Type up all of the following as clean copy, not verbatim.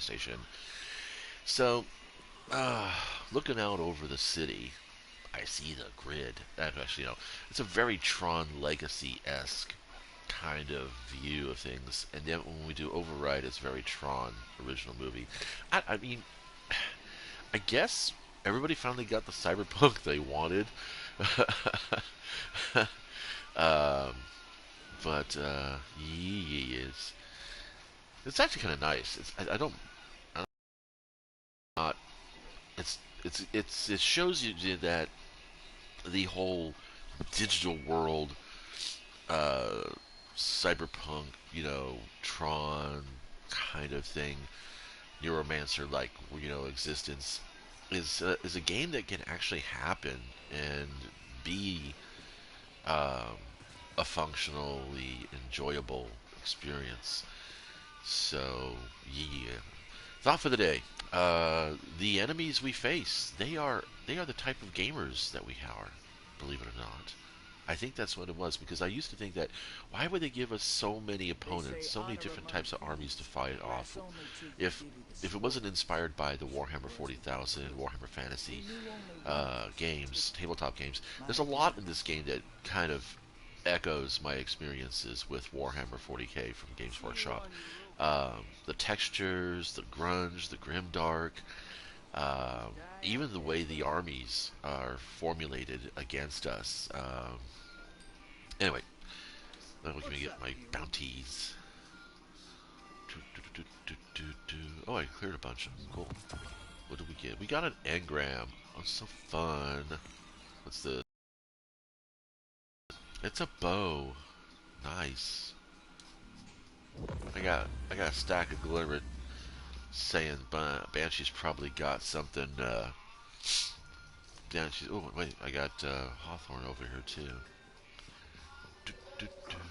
Station. So, uh, looking out over the city, I see the grid. Actually, it's a very Tron Legacy-esque kind of view of things. And then when we do Override, it's very Tron original movie. I mean, I guess everybody finally got the cyberpunk they wanted. um, but yes, it's actually kind of nice. I don't, I'm not. It shows you that the whole digital world, uh, cyberpunk, Tron kind of thing, Neuromancer like existence is a game that can actually happen and be um, a functionally enjoyable experience. So yeah, thought for the day. The enemies we face, they are the type of gamers that we are, believe it or not. I think that's what it was because I used to think that why would they give us so many They say opponents, so many honor different among types of armies thieves to fight lasts off only too good if to be if it destroyed. wasn't inspired by the Warhammer Was it 40,000, prison? Warhammer They Fantasy knew only weakness, games, tyranny. tabletop games. There's My a lot in this goodness. game that kind of echoes my experiences with Warhammer 40k from Games See you Workshop. on your road. The textures, the grunge, the grimdark, even the way the armies are formulated against us. Anyway, then we can What's get up, my human? bounties. Oh, I cleared a bunch. Cool. What did we get? We got an engram. Oh, so fun. What's the? It's a bow. Nice. I got a stack of glimmer saying Banshee's probably got something. Banshee's. Oh wait, I got Hawthorne over here too.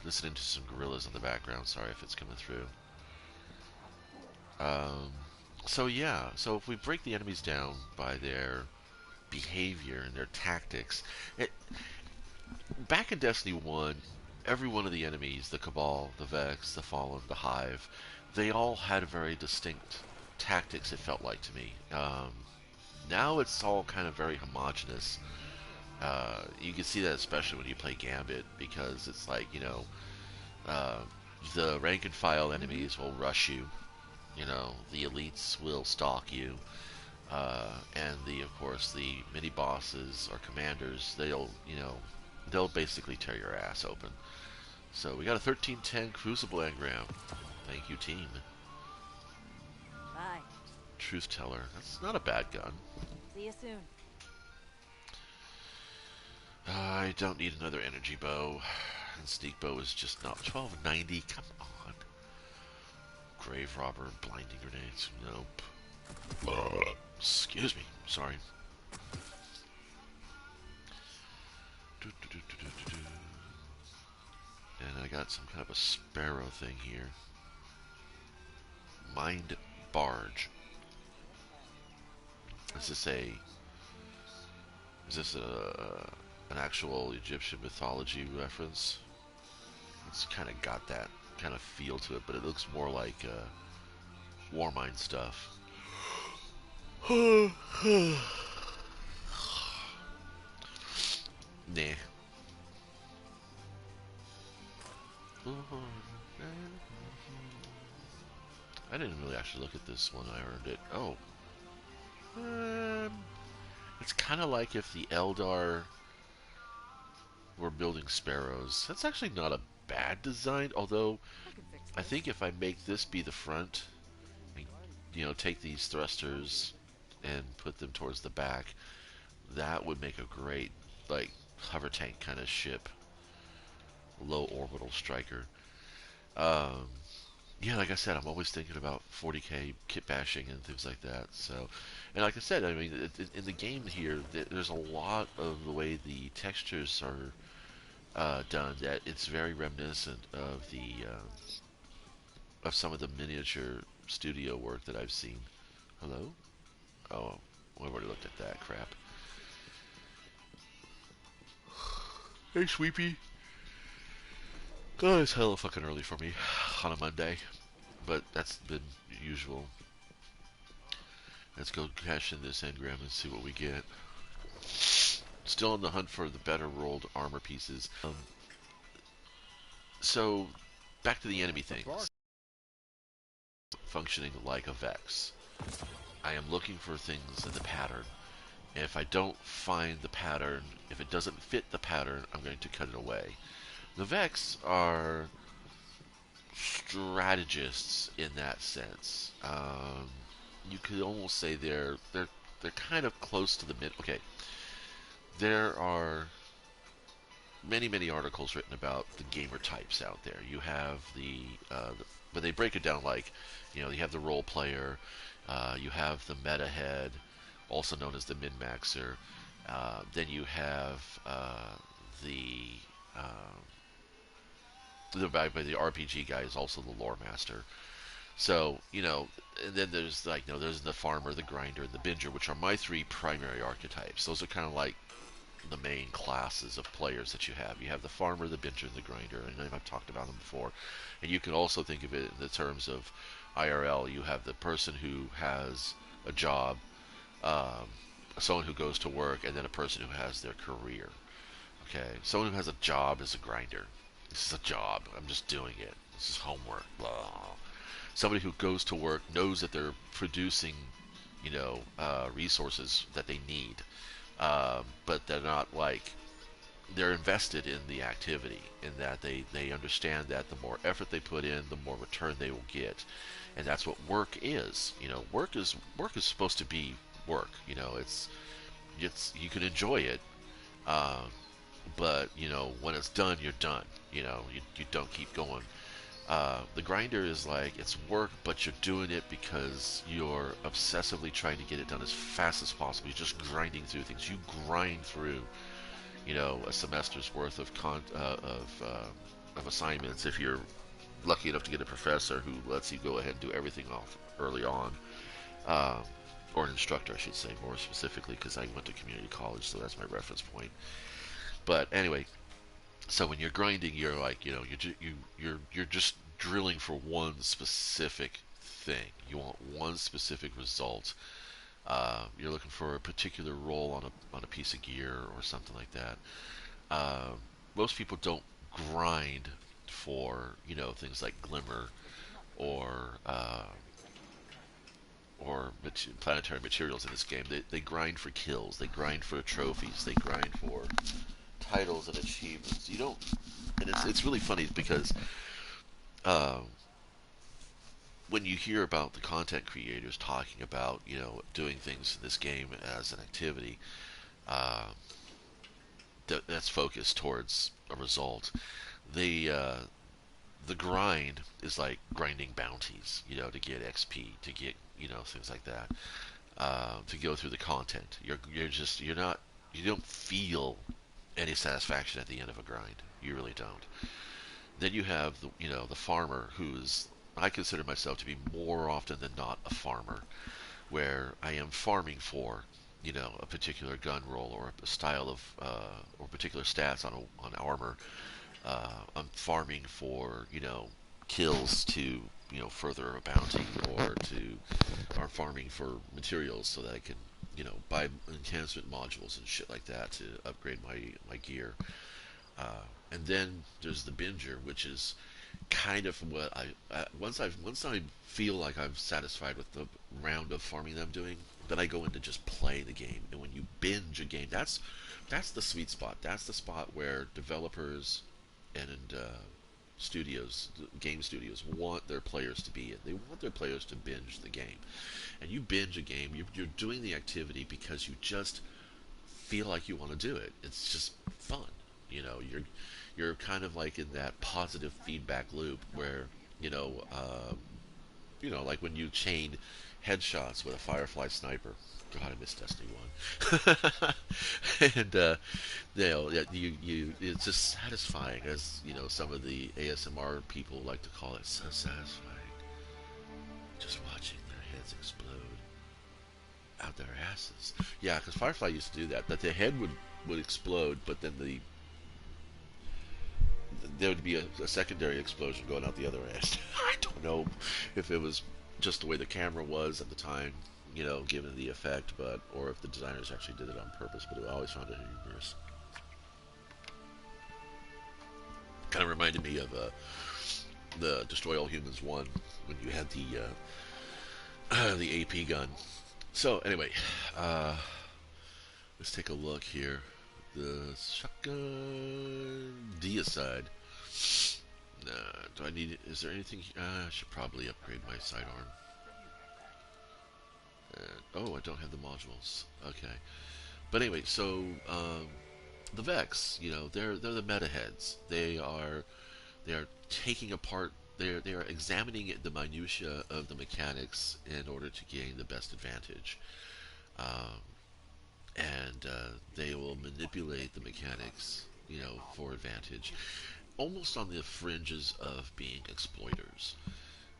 Listening to some gorillas in the background. Sorry if it's coming through. Um, so yeah, so if we break the enemies down by their behavior and their tactics, it, back in Destiny 1, every one of the enemies, the Cabal, the Vex, the Fallen, the Hive, they all had very distinct tactics, it felt like to me. Now it's all kind of very homogenous. You can see that especially when you play Gambit, because it's like, uh, the rank and file Mm-hmm. enemies will rush you, the elites will stalk you, and of course, the mini bosses or commanders, they'll basically tear your ass open. So we got a 1310 Crucible engram. Thank you, team. Bye. Truth Teller. That's not a bad gun. See you soon. I don't need another energy bow. And sneak bow is just not 1290. Come on. Grave robber, blinding grenades. Nope. Excuse me. Sorry. And I got some kind of a sparrow thing here. Mind barge. Is this a an actual Egyptian mythology reference? It's kind of got that kind of feel to it, but it looks more like Warmind stuff. Nah. I didn't really actually look at this when I earned it. Oh. It's kind of like if the Eldar were building sparrows. That's actually not a bad design, although I can fix I this. think if I make this be the front, and, take these thrusters and put them towards the back, that would make a great, like, hover tank kind of ship, low orbital striker. Um, yeah, like I said, I'm always thinking about 40k kit bashing and things like that. So, and like I said, I mean, in the game here, there's a lot of the way the textures are done that it's very reminiscent of the of some of the miniature studio work that I've seen. Hello? Oh, we already looked at that crap. Hey, Sweepy. Oh, it's hella fucking early for me on a Monday, but that's been usual. Let's go cash in this engram and see what we get. Still on the hunt for the better rolled armor pieces. So, back to the enemy things. Functioning like a Vex. I am looking for things in the pattern. And if I don't find the pattern, if it doesn't fit the pattern, I'm going to cut it away. The Vex are strategists in that sense. You could almost say they're kind of close to the mid. Okay, there are many articles written about the gamer types out there. You have but they break it down like, you have the role player, you have the meta head, also known as the min maxer. Then you have the the RPG guy is also the lore master. So, and then there's like, there's the farmer, the grinder, and the binger, which are my three primary archetypes. Those are kind of like the main classes of players that you have. You have the farmer, the binger, and the grinder, and I've talked about them before. And you can also think of it in the terms of IRL. You have the person who has a job, um, someone who goes to work, and then a person who has their career. Okay, someone who has a job is a grinder. This is a job. I'm just doing it. This is homework. Blah. Somebody who goes to work knows that they're producing, resources that they need, but they're not like, they're invested in the activity, in that they understand that the more effort they put in, the more return they will get, and that's what work is. Work is supposed to be work. It's you can enjoy it, um, but when it's done, you're done. You don't keep going. The grinder is like, it's work, but you're doing it because you're obsessively trying to get it done as fast as possible. You're just grinding through things. You grind through, a semester's worth of assignments if you're lucky enough to get a professor who lets you go ahead and do everything off early on. Um, or an instructor, I should say, more specifically, because I went to community college, so that's my reference point. But anyway, so when you're grinding, you're like, you're just drilling for one specific thing. You want one specific result. You're looking for a particular role on a piece of gear or something like that. Uh, Most people don't grind for things like glimmer or planetary materials in this game. They grind for kills. They grind for trophies. They grind for titles and achievements. You don't, and it's really funny because uh, when you hear about the content creators talking about doing things in this game as an activity, uh, that's focused towards a result. The grind is like grinding bounties, to get XP, to get things like that, to go through the content. You don't feel any satisfaction at the end of a grind. You really don't. Then you have the farmer, who's, I consider myself to be more often than not a farmer, where I am farming for a particular gun roll or a style of or particular stats on armor. I'm farming for kills to further a bounty, or farming for materials so that I can buy enhancement modules and shit like that to upgrade my gear. And then there's the binger, which is kind of what once I feel like I'm satisfied with the round of farming that I'm doing, then I go into just play the game. And when you binge a game, that's the sweet spot. That's the spot where developers and game studios want their players to be in. They want their players to binge the game. And you binge a game, you're doing the activity because you just feel like you want to do it. It's just fun. You're kind of like in that positive feedback loop where like when you chain headshots with a Firefly sniper. God, I miss Destiny 1. And yeah, it's just satisfying, as some of the ASMR people like to call it. So satisfying, just watching their heads explode out their asses. Yeah, because Firefly used to do that. That the head would explode, but then there would be a secondary explosion going out the other end. I don't know if it was just the way the camera was at the time. given the effect, but or if the designers actually did it on purpose. But I always found it humorous. Kind of reminded me of the Destroy All Humans one when you had the AP gun. So anyway, uh, let's take a look here. The shotgun deicide. Do I need? Is there anything? I should probably upgrade my sidearm. Oh, I don't have the modules. Okay, but anyway, so the Vex, they're the meta heads. They are taking apart. They are examining the minutia of the mechanics in order to gain the best advantage, um, and they will manipulate the mechanics, for advantage, almost on the fringes of being exploiters.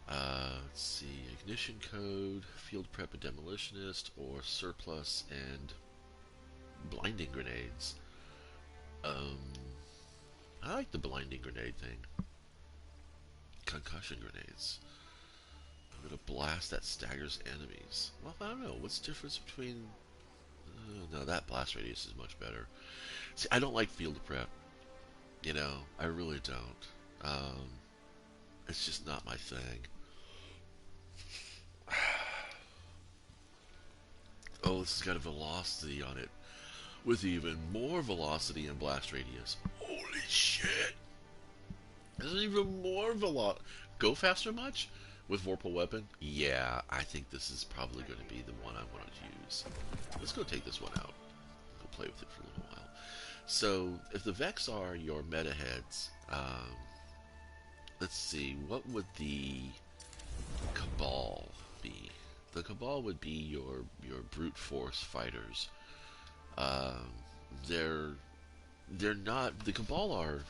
Let's see, ignition code, field prep and demolitionist, or surplus and blinding grenades. Um, I like the blinding grenade thing. Concussion grenades. I'm gonna blast that staggers enemies. Well, I don't know. What's the difference between? No, that blast radius is much better. See, I don't like field prep. I really don't. It's just not my thing. Oh, this has got a velocity on it, with even more velocity and blast radius. Holy shit! There's even more velocity. Go faster much? With Vorpal Weapon? Yeah, I think this is probably going to be the one I want to use. Let's go take this one out. Go play with it for a little while. So, if the Vex are your meta heads, let's see, what would the Cabal be? The Cabal would be your brute force fighters. Um, they're not, the Cabal are,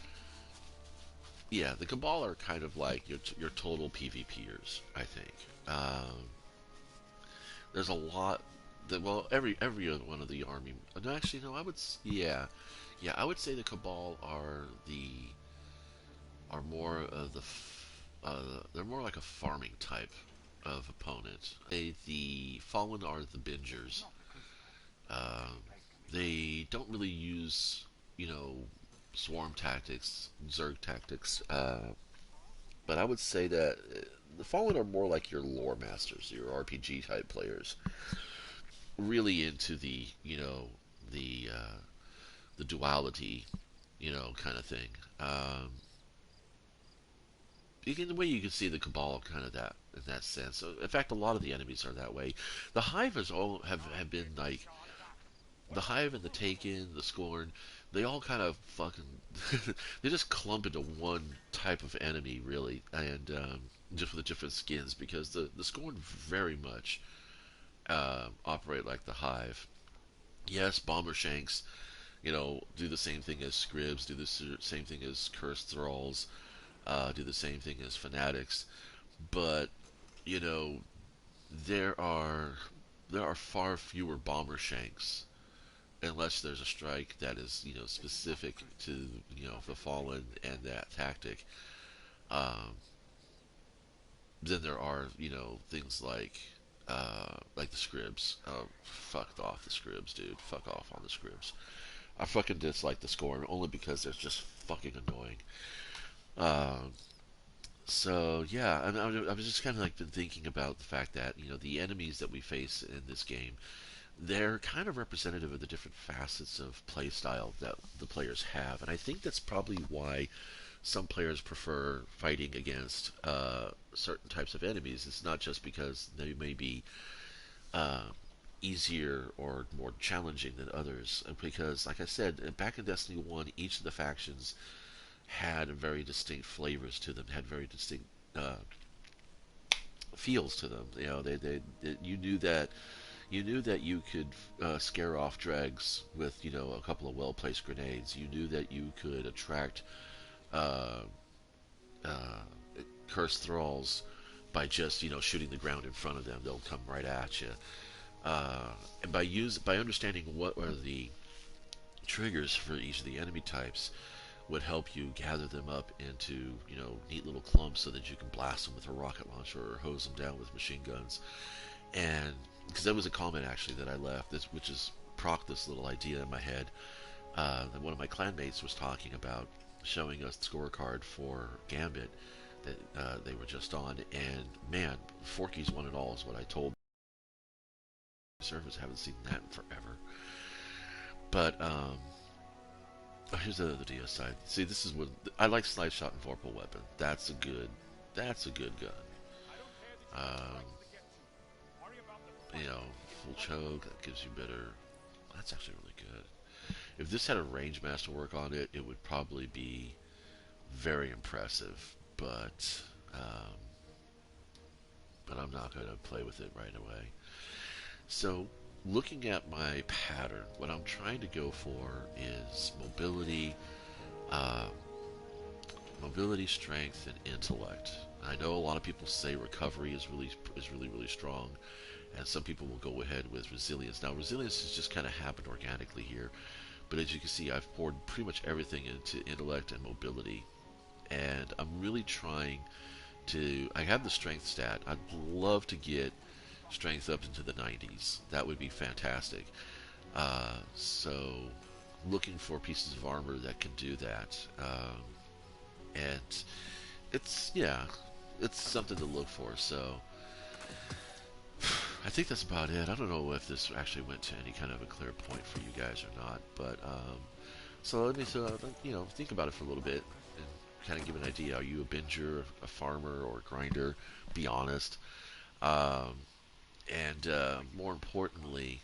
yeah, the Cabal are kind of like your total PvPers, I think. There's a lot that, well, every other one of the army. No, actually, no. Yeah. I would say the Cabal are more of they're more like a farming type of opponent. The Fallen are the bingers. Um, they don't really use, you know, swarm tactics, Zerg tactics. But I would say that the Fallen are more like your lore masters, your RPG type players, really into the duality, kind of thing. In the way you can see the Cabal kind of that in that sense. So, in fact, a lot of the enemies are that way. The Hive has all have been like the Hive and the Taken, the Scorn. They all kind of fucking they just clump into one type of enemy really, and just with the different skins because the Scorn very much operate like the Hive. Yes, Bomber Shanks, do the same thing as Scribs, do the same thing as Cursed Thralls, do the same thing as Fanatics, but you know there are far fewer Bomber Shanks unless there's a strike that is specific to the Fallen and that tactic. Um, then there are things like the Scribs. Oh, fucked off the Scribs, dude. Fuck off on the Scribs. I fucking dislike the Scorn only because they're just fucking annoying. Um, so yeah, I was just kind of like been thinking about the fact that the enemies that we face in this game, they're kind of representative of the different facets of playstyle that the players have, and I think that's probably why some players prefer fighting against certain types of enemies. It's not just because they may be uh, easier or more challenging than others, because, like I said, back in Destiny 1, each of the factions had very distinct flavors to them, had very distinct feels to them. You knew that you could scare off dregs with a couple of well-placed grenades. You knew that you could attract uh, uh, cursed thralls by just shooting the ground in front of them. They'll come right at you. And by understanding what are the triggers for each of the enemy types, would help you gather them up into neat little clumps so that you can blast them with a rocket launcher or hose them down with machine guns. And because that was a comment actually that I left, this which is proc this little idea in my head. That one of my clanmates was talking about showing us the scorecard for Gambit that they were just on, and man, Forky's won it all is what I told the servers. Haven't seen that in forever. But oh, here's the other DS side. See, this is what I like: slide shot and vorpal weapon. That's a good gun. Um, full choke that gives you better. That's actually really good. If this had a range master work on it, it would probably be very impressive. Um, but I'm not going to play with it right away. So, looking at my pattern, what I'm trying to go for is uh, mobility, strength, and intellect. I know a lot of people say recovery is really strong, and some people will go ahead with resilience. Now, resilience has just kind of happened organically here, but as you can see, I've poured pretty much everything into intellect and mobility, and I'm really trying to. I have the strength stat. I'd love to get strength up into the 90s. That would be fantastic. So, looking for pieces of armor that can do that. And it's, yeah, it's something to look for. So, I think that's about it. I don't know if this actually went to any kind of a clear point for you guys or not, but so let me think about it for a little bit and kind of give an idea. Are you a binger, a farmer, or a grinder? Be honest. Um, and more importantly,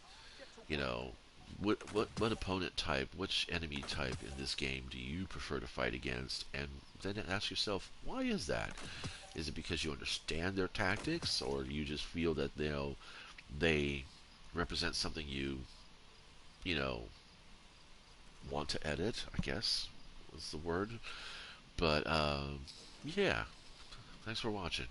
you know, what opponent type, which enemy type in this game do you prefer to fight against? And then ask yourself, why is that? Is it because you understand their tactics, or do you just feel that they represent something you know want to edit? I guess was the word. But yeah, thanks for watching.